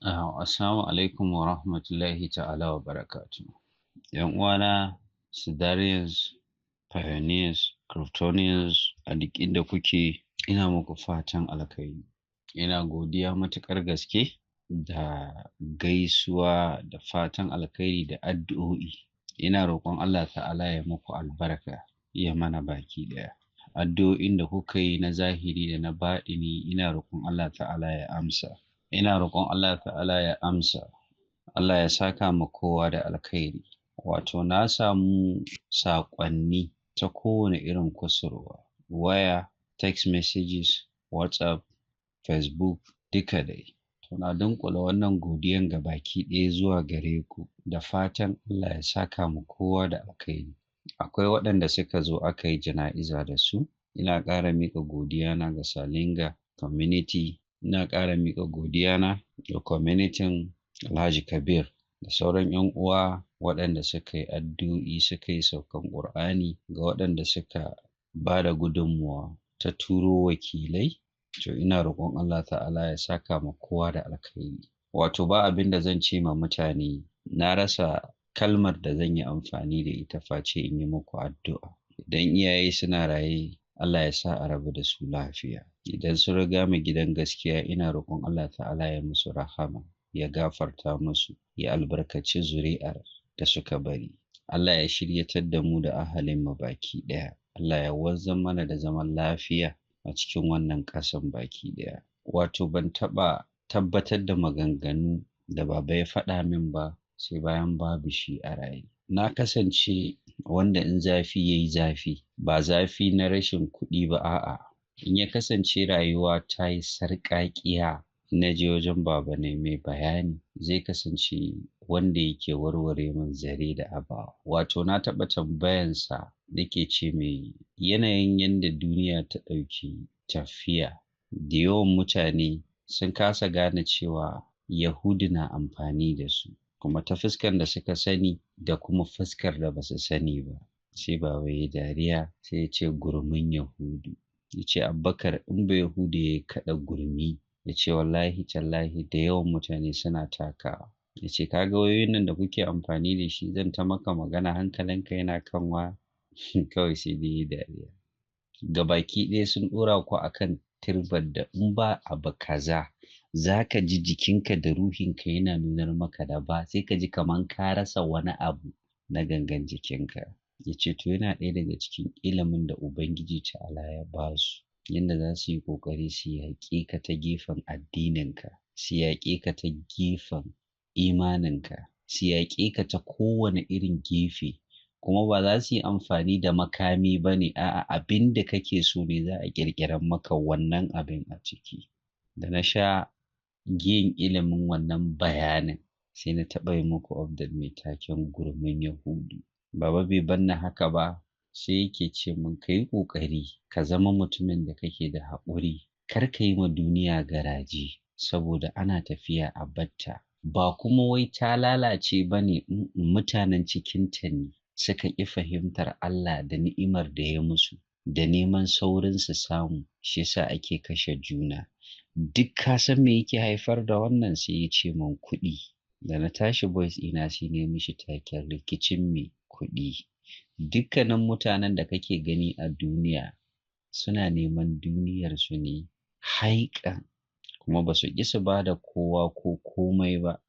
Assalamu alaikum wa rahmatullahi ta'ala wa barakatuh. ‘Yan uwana, Sidarians, Pioneers, Kryptonians, a duk inda kuke, ina muku fatan alkhairi. Ina godiya matuƙar gaske da gaisuwa da fatan alkhairi da addu'o'i. Ina roƙon Allah ta'ala ya muku albarka, ya mana baki ɗaya. Addu'o'in da kuka yi na zahiri da na baɗini, ina roƙon Allah ta'ala ya amsa. Ina roƙon Allah ta'ala ya amsa. Allah ya saka ma kowa da alkhairi. Wato na samu saƙonni ta kowane irin kusurwa, waya, text messages, WhatsApp, Facebook, duka dai. To na dunƙula wannan godiyan ga baki ɗaya zuwa gare ku da fatan Allah ya saka ma kowa da alkhairi. Akwai waɗanda suka zo aka yi jana'iza da su. Ina ƙara miƙa godiyana ga Salinga community. Ina ƙara miƙa godiyana ga kwamitin Alhaji Kabir da sauran 'yan uwa waɗanda suka yi addu'o'i, suka yi saukan Ƙur'ani, ga waɗanda suka ba da gudunmuwa ta turo wakilai. To ina roƙon Allah ta'ala ya saka ma kowa da alkhairi. Wato ba abin da zan ce ma mutane, na rasa kalmar da zan yi amfani da ita face in yi muku addu'a. Idan iyaye suna raye, Allah ya sa a rabu da su lafiya. Idan sun riga mu gidan gaskiya, ina roƙon Allah ta'ala ya musu rahama, ya gafarta musu, ya albarkaci zuri'ar da suka bari. Allah ya shiryatar da mu da ahalin mu baki ɗaya. Allah ya wanzar mana da zaman lafiya a cikin wannan ƙasan baki ɗaya. Wato ban taɓa tabbatar da maganganu da baba ya faɗa min ba sai bayan babu shi a raye. Na kasance wanda in zafi ya yi zafi, ba zafi na rashin kuɗi ba a'a. In ya kasance rayuwa ta yi sarƙaƙiya, na je wajen baba ne mai bayani, zai kasance wanda yake warware min zare da abawa. Wato na taɓa tambayansa, nake ce mai yanayin yadda duniya ta ɗauki tafiya, da yawan mutane sun kasa gane cewa Yahudu na amfani da su, kuma ta fuskar da suka sani da kuma fuskar da ba su sani ba. Sai baba ya dariya, sai ya ce gurmin Yahudu. Ya ce Abubakar, in ba Yahudu ya kaɗa gurmi, ya ce wallahi tallahi da yawan mutane suna takawa. Ya ce kaga wayoyin nan da kuke amfani da shi, zan ta maka magana hankalinka yana kanwa. Kawai sai dai ya dariya. Gabaki ɗaya sun ɗora ku akan turbar da in ba abu kaza, za ka ji jikinka da ruhinka yana nunar maka da ba, sai ka ji kaman ka rasa wani abu na gangan jikinka. Ya ce to yana ɗaya daga cikin ilimin da Ubangiji ta'ala ya ba su, yadda za su yi ƙoƙari su yaƙe ka ta gefen addininka, su yaƙe ka ta gefen imaninka, su yaƙe ka ta kowane irin gefe, kuma ba za su yi amfani da makami ba ne, a'a abin da kake so ne za a ƙirƙirar maka wannan abin a ciki. Da na sha yin ilimin wannan bayanin, sai na taɓa yi muku update mai taken gurmin Yahudu. Baba bai banna haka ba, sai yake ce min ka yi ƙoƙari ka zama mutumin da kake da haƙuri, kar ka yi ma duniya garaje, saboda ana tafiya a batta. Ba kuma wai ta lalace ba ne, mutanen cikinta ne suka ƙi fahimtar Allah da ni'imar da ya musu, da neman saurin su samu, shi yasa ake kashe juna. Duk ka san me yake haifar da wannan? Sai ya ce min kuɗi. Da na tashi voice ina sai ne mishi taken rikicin me kuɗi. Dukkanin mutanen da kake gani a duniya suna neman duniyarsu ne haiƙan, kuma ba su ƙi su ba da kowa ko komai ba.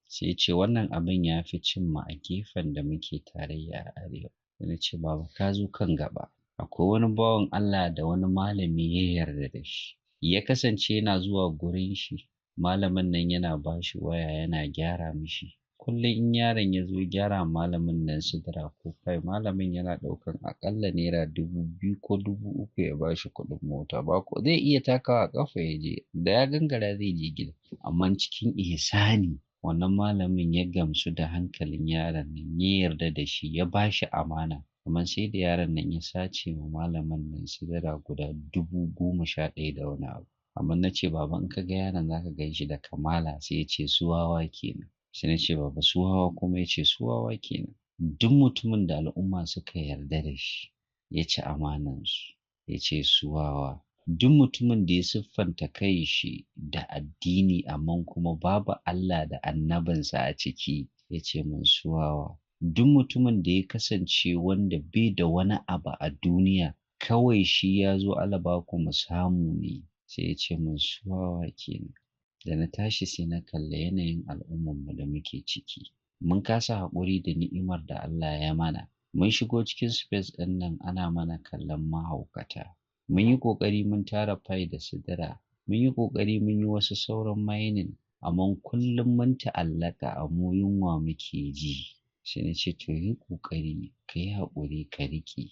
Sai ce wannan abin ya fi cimma a gefen da muke tarayya a arewa. Da na ce baba ka zo kan gaba. Akwai wani bawan Allah da wani malami ya yarda da shi, ya kasance yana zuwa gurin shi, malamin nan yana ba shi waya yana gyara mishi. Kullum in yaron ya zo gyara malamin nan sidira ko fai, malamin yana ɗaukan aƙalla naira 2000 ko 3000 ya ba shi kuɗin mota. Ba ko zai iya takawa a ƙafa ya je, da ya gangara zai je gida. Amma cikin ihsani wannan malamin ya gamsu da hankalin yaron nan, ya yarda da shi, ya ba shi amana. Amma sai da yaron nan ya sace ma malamin nan sidira guda 11,000 da wani abu. Amma na ce baba in ka ga yaron za ka gan shi da kamala, sai ya ce su wawa kenan. Sai na ce baba su wawa kuma? Ya ce su wawa kenan. Duk mutumin da al'umma suka yarda da shi, ya ci amanansu, ya ce su wawa, duk mutumin da ya siffanta kanshi da addini amma kuma babu Allah da annabinsa a ciki ya ce min suwawa. Duk mutumin da ya kasance wanda bai da wani abu a duniya kawai shi ya zo alabaku mu samu ne sai ya ce min suwawa kenan. Da na tashi sai na kalla yanayin al'ummarmu da muke ciki. Mun kasa haƙuri da ni'imar da Allah ya mana. Mun shigo cikin space ɗin nan ana mana kallon mahaukata. Mun yi ƙoƙari mun tara fai da sidira. Mun yi ƙoƙari mun yi wasu sauran mining. Amma kullum mun ta'allaka a mu yunwa muke ji. Sai na ce to yi ƙoƙari ka yi haƙuri ka riƙe.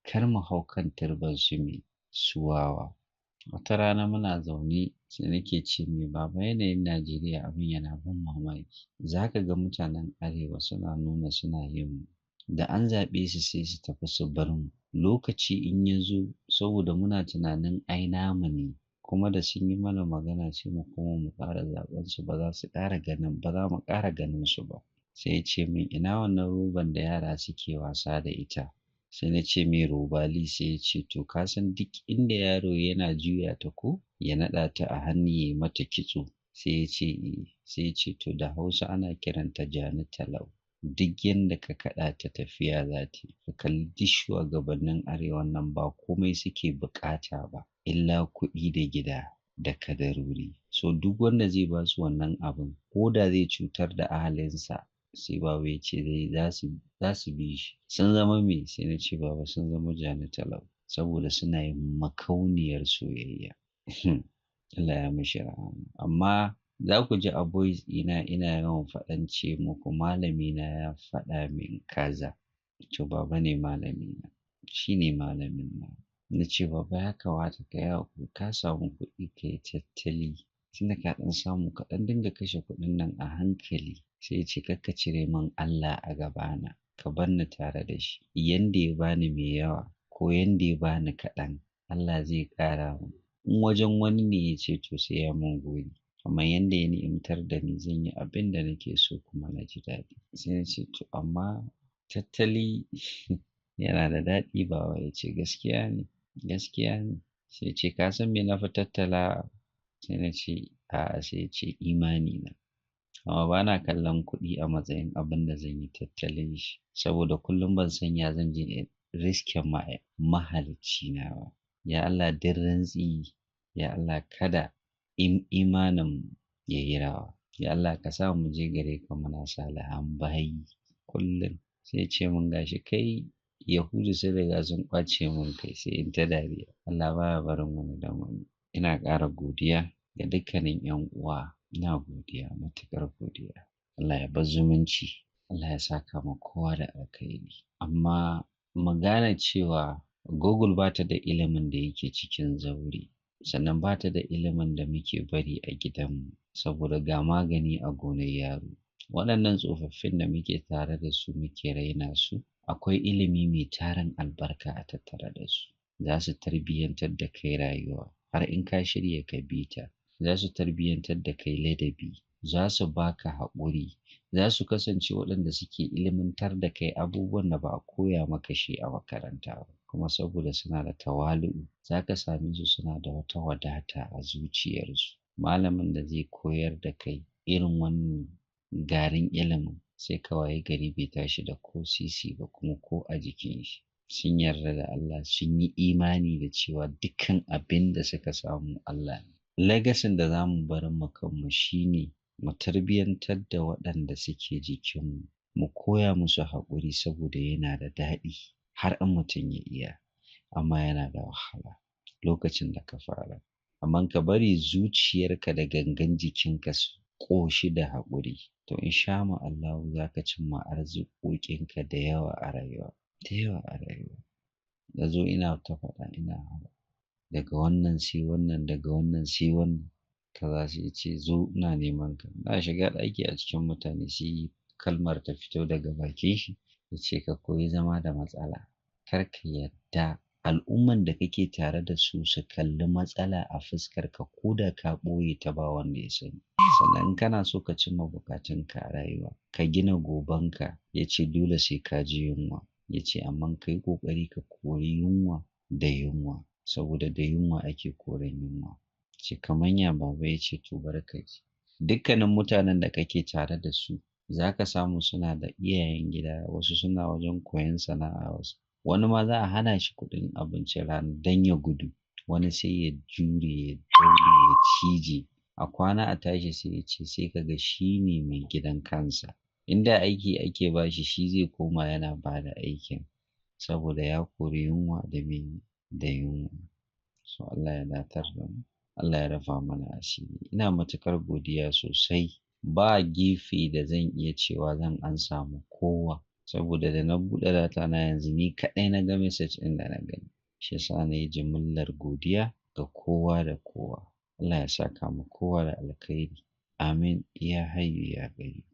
Kar mu hau kan turban su mai suwawa. Wata rana muna zaune sai nake ce mai baba yanayin Najeriya abin yana ban mamaki. Za ka ga mutanen Arewa suna nuna suna yin mu. Da an zaɓe su sai su tafi su bar mu. Lokaci in ya zo saboda muna tunanin ai namu ne kuma da sun yi mana magana sai mu koma mu ƙara zaɓen su ba za mu ƙara ganin su ba. Sai ya ce min ina wannan roban da yara suke wasa da ita. Sai na ce mai robali sai ya ce to ka san duk inda yaro yana juya ta ko ya naɗa ta a hannu ya mata kitso. Sai ya ce sai ya ce to da Hausa ana kiranta jani talau. Duk yanda ka kaɗa ta tafiya za ta yi. Ka kalli duk shugabannin arewan nan ba komai suke buƙata ba illa kuɗi da gida da kadarori. So duk wanda zai ba su wannan abun ko da zai cutar da ahalinsa sai baba ya ce za su bi shi. Sun zama me? Sai na ce baba sun zama jani talau saboda suna yin makauniyar soyayya. Allah ya mishi rahama. Amma za ku ji a voice ina yawan faɗan ce muku malamina ya faɗa min kaza. To baba ne malamina. Shi ne malamin na. Na ce baba ya kamata ka yi haƙuri ka samu kuɗi ka yi tattali. Tunda ka ɗan samu ka ɗan dinga kashe kuɗin nan a hankali. Sai ya ce kar ka cire min Allah a gabana. Ka bar ni tare da shi. Yanda ya bani mai yawa ko yanda ya bani kaɗan Allah zai ƙara min. In wajen wani ne ya ce to sai ya mun gode. Amma yanda ya ni'imtar da ni zan yi abin da nake so kuma na ji daɗi. Sai na ce to amma tattali yana da daɗi baba ya ce gaskiya ne gaskiya ne. Sai ya ce ka san me na fi tattala? Sai na ce a'a. Sai ya ce imani na. Amma ba na kallon kuɗi a matsayin abin da zan yi tattalin shi saboda kullum ban san ya zan je risken mahaliccina ba. Ya Allah duk rantsi ya Allah kada imanin ya yi rawa. Ya Allah ka sa mu je gare ka muna salihan bayi kullum. Sai ya ce mun gashi kai Yahudu sun riga sun ƙwace mun kai sai in ta dariya. Allah baya barin wani da wani. Ina ƙara godiya ga dukkanin 'yan uwa. Ina godiya matuƙar godiya. Allah ya bar zumunci. Allah ya saka ma kowa da alkhairi. Amma mu gane cewa Google ba ta da ilimin da yake cikin zaure. Sannan ba ta da ilimin da muke bari a gidanmu saboda ga magani a gonar yaro. Waɗannan tsofaffin da muke tare da su muke raina su akwai ilimi mai tarin albarka a tattare da su. Za su tarbiyyantar da kai rayuwa har in ka shirya ka bi ta. Za su tarbiyyantar da kai ladabi. Za su baka haƙuri. Za su kasance waɗanda suke ilimantar da kai abubuwan da ba a koya maka shi a makaranta ba. Kuma saboda suna da tawali'u za ka same su suna da wata wadata a zuciyarsu. Malamin da zai koyar da kai irin wannan garin ilimin sai ka waye gari bai tashi da ko sisi ba kuma ko a jikin shi. Sun yarda da Allah sun yi imani da cewa dukkan abin da suka samu Allah ne. Legacy da za mu bar ma kanmu shine mu tarbiyyantar da waɗanda suke jikinmu. Mu koya musu haƙuri saboda yana da daɗi har in mutum ya iya. Amma yana da wahala lokacin da ka fara. Amma ka bari zuciyarka da gangan jikinka su ƙoshi da haƙuri. To in sha ma Allahu za ka cimma arzikokinka da yawa a rayuwa. Da yawa a rayuwa. Da zo ina ta faɗa ina haɗa. Daga wannan sai wannan daga wannan sai wannan. Kaza sai ya ce zo ina neman ka. Na shiga ɗaki a cikin mutane sai kalmar ta fito daga bakin shi ya ce ka koyi zama da matsala. Kar ka yadda al'umman da kake tare da su su kalli matsala a fuskarka ko da ka ɓoye ta ba wanda ya sani. Sannan in kana so ka cimma bukatunka a rayuwa ka gina gobanka ya ce dole sai ka ji yunwa. Ya ce amma ka yi ƙoƙari ka kori yunwa da yunwa saboda da yunwa ake koren yunwa. Ce kaman ya baba ya ce to bari ka ji. Dukkanin mutanen da kake tare da su za ka samu suna da iyayen gida, wasu suna wajen koyon sana'a, wasu wani ma za a hana shi kuɗin abincin rana don ya gudu, wani sai ya jure ya daure ya cije a kwana a tashi sai ya ce sai ka ga shi ne mai gidan kansa. Inda aiki ake ba shi, shi zai koma yana ba da aikin saboda ya kori yunwa da me da yunwa. So Allah ya datar da mu, Allah ya rufa mana asiri. Ina matuƙar godiya sosai. Ba gefe da zan iya cewa zan amsa ma kowa saboda da na buɗe data na yanzu ni kaɗai na ga message ɗin da na gani. Shi yasa na yi jimillar godiya ga kowa da kowa. Allah ya saka ma kowa da alkhairi. Amin. Ya hayyu ya qayyum.